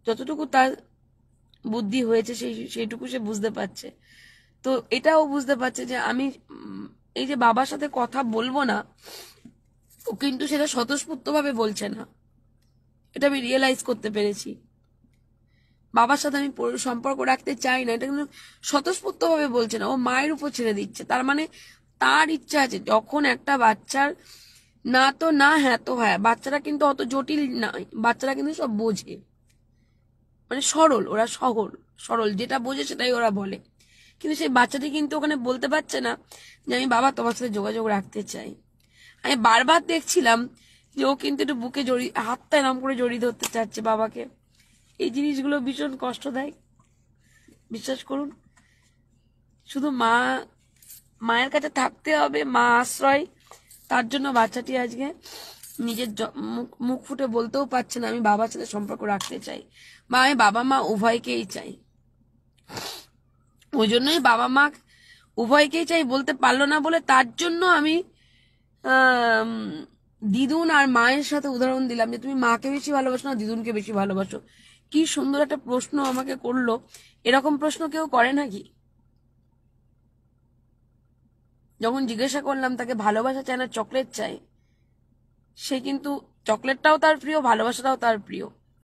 যতটুকু তার বুদ্ধি হয়েছে সেইটুকু সে বুঝতে পারছে। তো এটাও বুঝতে পারছে যে আমি এই যে বাবার সাথে কথা বলবো না, ও কিন্তু সেটা স্বতঃস্ফূর্ত ভাবে বলছে না, এটা আমি রিয়েলাইজ করতে পেরেছি। বাবার সাথে আমি সম্পর্ক রাখতে চাই না, এটা কিন্তু স্বতঃস্ফূর্ত ভাবে বলছে না, ও মায়ের উপর ছেড়ে দিচ্ছে। তার মানে তার ইচ্ছা আছে, যখন একটা বাচ্চার না তো না হ্যাঁ তো হ্যাঁ, বাচ্চারা কিন্তু অত জটিল নয়, বাচ্চারা কিন্তু সব বোঝে, মানে সরল, ওরা সরল, যেটা বোঝে সেটাই ওরা বলে। কিন্তু সেই বাচ্চাটি কিন্তু ওখানে বলতে পারছে না যে আমি বাবা তোমার সাথে যোগাযোগ রাখতে চাই। আমি বারবার দেখছিলাম যে ও কিন্তু একটু বুকে জড়িয়ে, হাতটা এরম করে জড়িয়ে ধরতে চাচ্ছে বাবাকে। এই জিনিসগুলো ভীষণ কষ্ট দেয়, বিশ্বাস করুন। শুধু মায়ের কাছে থাকতে হবে, মা আশ্রয়, তার জন্য বাচ্চাটি আজকে নিজের মুখ ফুটে বলতেও পারছে না আমি বাবার সাথে সম্পর্ক রাখতে চাই, বা আমি বাবা মা উভয়কেই চাই। ওই জন্যই বাবা মা উভয়কেই চাই বলতে পারলো না বলে, তার জন্য আমি দিদুন আর মায়ের সাথে উদাহরণ দিলাম যে তুমি মাকে বেশি ভালোবাসো না দিদুনকে বেশি ভালোবাসো। কি সুন্দর একটা প্রশ্ন আমাকে করলো, এরকম প্রশ্ন কেউ করে নাকি? যখন জিজ্ঞাসা করলাম তাকে ভালোবাসা চায় না চকলেট চাই, সে কিন্তু চকলেটটাও তার প্রিয়, ভালোবাসাটাও তার প্রিয়।